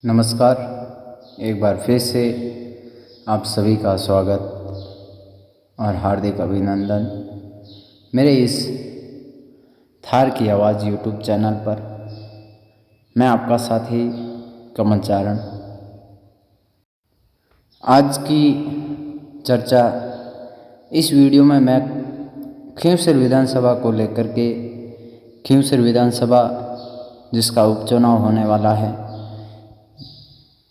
नमस्कार। एक बार फिर से आप सभी का स्वागत और हार्दिक अभिनंदन मेरे इस थार की आवाज़ यूट्यूब चैनल पर। मैं आपका साथी कमल चारण। आज की चर्चा इस वीडियो में मैं खींवसर विधानसभा को लेकर के, खींवसर विधानसभा जिसका उपचुनाव होने वाला है,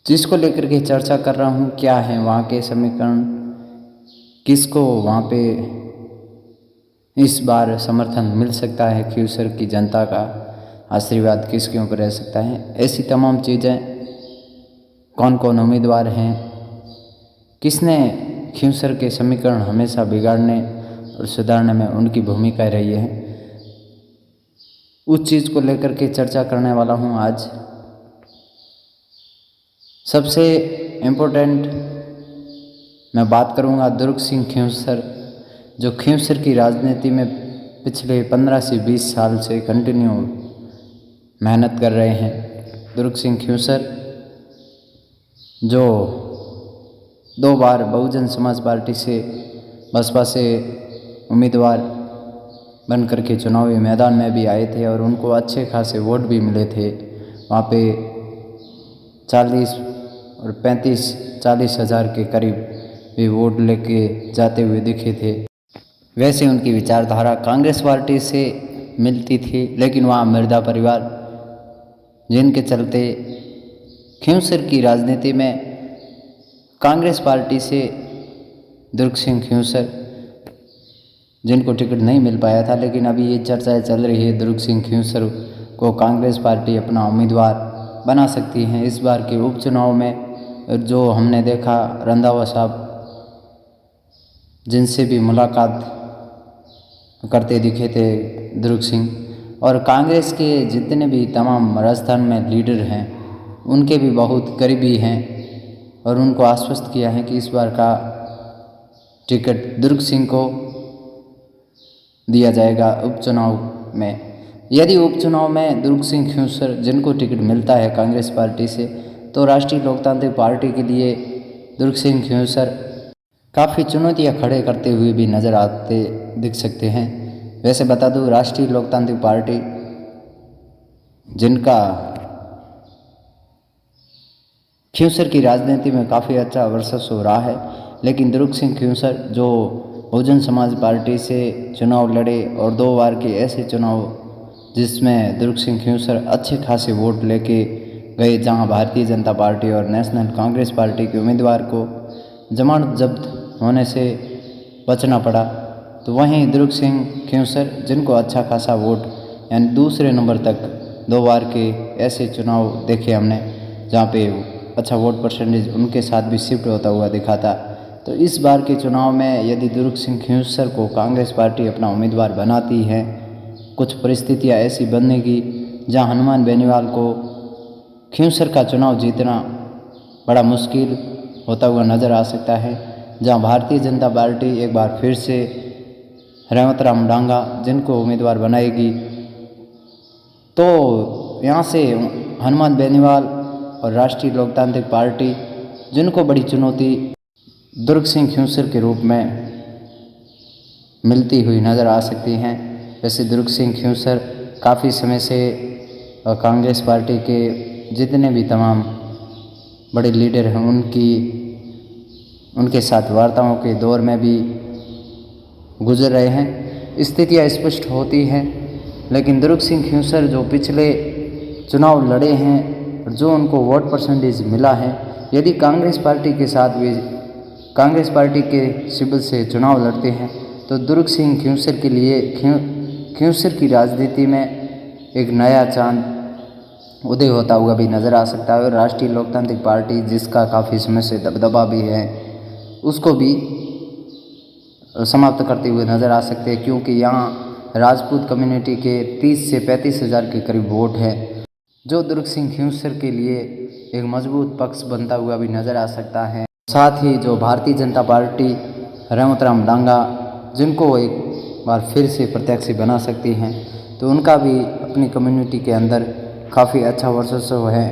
जिसको लेकर के चर्चा कर रहा हूँ। क्या है वहाँ के समीकरण, किसको वहाँ पे इस बार समर्थन मिल सकता है, खींवसर की जनता का आशीर्वाद किसके ऊपर रह सकता है, ऐसी तमाम चीज़ें, कौन कौन उम्मीदवार हैं, किसने खींवसर के समीकरण हमेशा बिगाड़ने और सुधारने में उनकी भूमिका रही है, उस चीज़ को लेकर के चर्चा करने वाला हूँ आज। सबसे इम्पोर्टेंट मैं बात करूँगा दुर्ग सिंह खींवसर, जो खींवसर की राजनीति में पिछले 15 से 20 साल से कंटिन्यू मेहनत कर रहे हैं। दुर्ग सिंह खींवसर जो 2 बार बहुजन समाज पार्टी से, बसपा से उम्मीदवार बन कर के चुनावी मैदान में भी आए थे और उनको अच्छे खासे वोट भी मिले थे। वहाँ पे 40 और 35-40 हज़ार के करीब भी वोट लेके जाते हुए दिखे थे। वैसे उनकी विचारधारा कांग्रेस पार्टी से मिलती थी, लेकिन वहाँ मिर्जा परिवार, जिनके चलते खींवसर की राजनीति में कांग्रेस पार्टी से दुर्ग सिंह खींवसर, जिनको टिकट नहीं मिल पाया था, लेकिन अभी ये चर्चाएं चल रही है दुर्ग सिंह खींवसर को कांग्रेस पार्टी अपना उम्मीदवार बना सकती हैं इस बार के उपचुनाव में। जो हमने देखा, रंधावा साहब जिनसे भी मुलाकात करते दिखे थे दुर्ग सिंह, और कांग्रेस के जितने भी तमाम राजस्थान में लीडर हैं उनके भी बहुत करीबी हैं और उनको आश्वस्त किया है कि इस बार का टिकट दुर्ग सिंह को दिया जाएगा उपचुनाव में। यदि उपचुनाव में दुर्ग सिंह खींवसर जिनको टिकट मिलता है कांग्रेस पार्टी से, तो राष्ट्रीय लोकतांत्रिक पार्टी के लिए दुर्ग सिंह खींवसर काफ़ी चुनौतियां खड़े करते हुए भी नज़र आते दिख सकते हैं। वैसे बता दूं, राष्ट्रीय लोकतांत्रिक पार्टी जिनका खींवसर की राजनीति में काफ़ी अच्छा वर्चस्व रहा है, लेकिन दुर्ग सिंह खींवसर जो बहुजन समाज पार्टी से चुनाव लड़े और 2 बार के ऐसे चुनाव जिसमें दुर्ग सिंह खींवसर अच्छे खासे वोट लेके गए, जहां भारतीय जनता पार्टी और नेशनल कांग्रेस पार्टी के उम्मीदवार को जमानत जब्त होने से बचना पड़ा, तो वहीं दुर्ग सिंह खींवसर जिनको अच्छा खासा वोट यानी दूसरे नंबर तक 2 बार के ऐसे चुनाव देखे हमने जहां पे अच्छा वोट परसेंटेज उनके साथ भी शिफ्ट होता हुआ दिखा था। तो इस बार के चुनाव में यदि दुर्ग सिंह खींवसर को कांग्रेस पार्टी अपना उम्मीदवार बनाती है, कुछ परिस्थितियां ऐसी बनेगी जहां हनुमान बेनीवाल को खींवसर का चुनाव जीतना बड़ा मुश्किल होता हुआ नज़र आ सकता है, जहां भारतीय जनता पार्टी एक बार फिर से रेवतराम डांगा जिनको उम्मीदवार बनाएगी, तो यहाँ से हनुमान बेनीवाल और राष्ट्रीय लोकतांत्रिक पार्टी जिनको बड़ी चुनौती दुर्ग सिंह खींवसर के रूप में मिलती हुई नज़र आ सकती हैं। वैसे दुर्ग सिंह खींवसर काफ़ी समय से कांग्रेस पार्टी के जितने भी तमाम बड़े लीडर हैं उनके साथ वार्ताओं के दौर में भी गुजर रहे हैं। स्थितियाँ स्पष्ट होती हैं, लेकिन दुर्ग सिंह खींवसर जो पिछले चुनाव लड़े हैं और जो उनको वोट परसेंटेज मिला है, यदि कांग्रेस पार्टी के साथ भी कांग्रेस पार्टी के शिविर से चुनाव लड़ते हैं, तो दुर्ग सिंह खींवसर के लिए खींवसर की राजनीति में एक नया चांद उदय होता हुआ भी नज़र आ सकता है और राष्ट्रीय लोकतांत्रिक पार्टी जिसका काफ़ी समय से दबदबा भी है, उसको भी समाप्त करते हुए नज़र आ सकते हैं, क्योंकि यहाँ राजपूत कम्युनिटी के 30 से 35 हज़ार के करीब वोट है, जो दुर्ग सिंह खींवसर के लिए एक मजबूत पक्ष बनता हुआ भी नज़र आ सकता है। साथ ही जो भारतीय जनता पार्टी रेवतराम डांगा जिनको एक बार फिर से प्रत्याशी बना सकती हैं, तो उनका भी अपनी कम्युनिटी के अंदर काफ़ी अच्छा वर्चस्व है।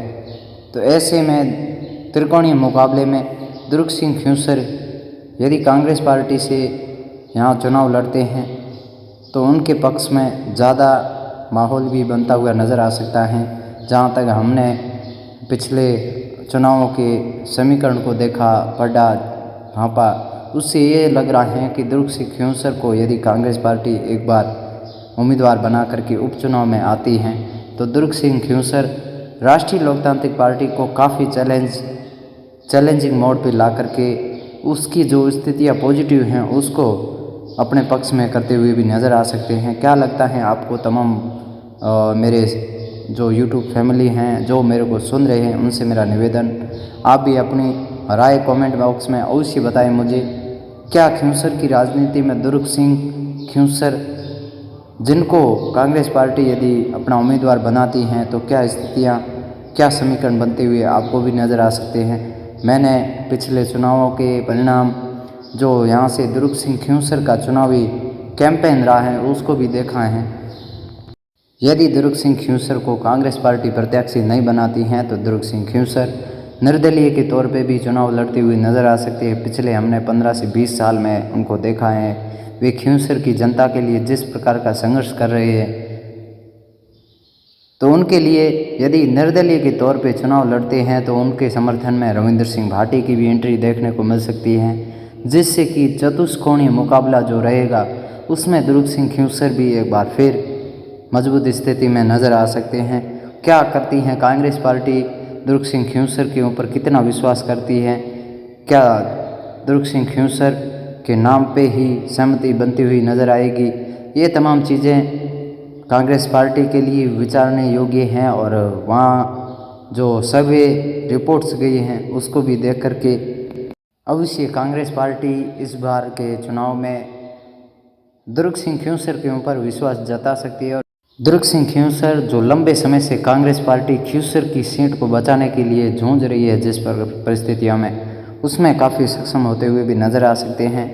तो तो ऐसे में त्रिकोणीय मुकाबले में दुर्ग सिंह खिंवसर यदि कांग्रेस पार्टी से यहाँ चुनाव लड़ते हैं तो उनके पक्ष में ज़्यादा माहौल भी बनता हुआ नज़र आ सकता है। जहाँ तक हमने पिछले चुनावों के समीकरण को देखा, पढ़ा, भांपा, उससे ये लग रहा है कि दुर्ग सिंह खिंवसर को यदि कांग्रेस पार्टी एक बार उम्मीदवार बना करके उपचुनाव में आती हैं तो दुर्ग सिंह खिंवसर राष्ट्रीय लोकतांत्रिक पार्टी को काफ़ी चैलेंजिंग मोड पे ला करके उसकी जो स्थितियाँ पॉजिटिव हैं उसको अपने पक्ष में करते हुए भी नज़र आ सकते हैं। क्या लगता है आपको? तमाम मेरे जो YouTube फैमिली हैं जो मेरे को सुन रहे हैं उनसे मेरा निवेदन, आप भी अपनी राय कमेंट बॉक्स में अवश्य बताएं मुझे। क्या खिंवसर की राजनीति में दुर्ग सिंह खिंवसर जिनको कांग्रेस पार्टी यदि अपना उम्मीदवार बनाती हैं तो क्या स्थितियाँ, क्या समीकरण बनते हुए आपको भी नज़र आ सकते हैं? मैंने पिछले चुनावों के परिणाम जो यहाँ से दुर्ग सिंह खिंवसर का चुनावी कैंपेन रहा है उसको भी देखा है। यदि दुर्ग सिंह खिंवसर को कांग्रेस पार्टी प्रत्याशी नहीं बनाती हैं तो दुर्ग सिंह खिंवसर निर्दलीय के तौर पे भी चुनाव लड़ते हुए नज़र आ सकते हैं। पिछले हमने 15 से 20 साल में उनको देखा है, वे खिंवसर की जनता के लिए जिस प्रकार का संघर्ष कर रहे हैं, तो उनके लिए यदि निर्दलीय के तौर पे चुनाव लड़ते हैं तो उनके समर्थन में रविंद्र सिंह भाटी की भी एंट्री देखने को मिल सकती है, जिससे कि चतुष्कोणीय मुकाबला जो रहेगा उसमें दुर्ग सिंह खिंवसर भी एक बार फिर मजबूत स्थिति में नज़र आ सकते हैं। क्या करती हैं कांग्रेस पार्टी? दुर्ग सिंह खिंवसर के ऊपर कितना विश्वास करती है? क्या दुर्ग सिंह खिंवसर के नाम पे ही सहमति बनती हुई नज़र आएगी? ये तमाम चीज़ें कांग्रेस पार्टी के लिए विचारने योग्य हैं और वहाँ जो सर्वे रिपोर्ट्स गई हैं उसको भी देख करके अवश्य कांग्रेस पार्टी इस बार के चुनाव में दुर्ग सिंह खिंवसर के ऊपर विश्वास जता सकती है। और दुर्ग सिंह खिंवसर जो लंबे समय से कांग्रेस पार्टी खिंवसर की सीट को बचाने के लिए जूझ रही है जिस परिस्थितियों में, उसमें काफ़ी सक्षम होते हुए भी नज़र आ सकते हैं,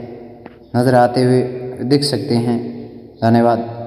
नज़र आते हुए दिख सकते हैं। धन्यवाद।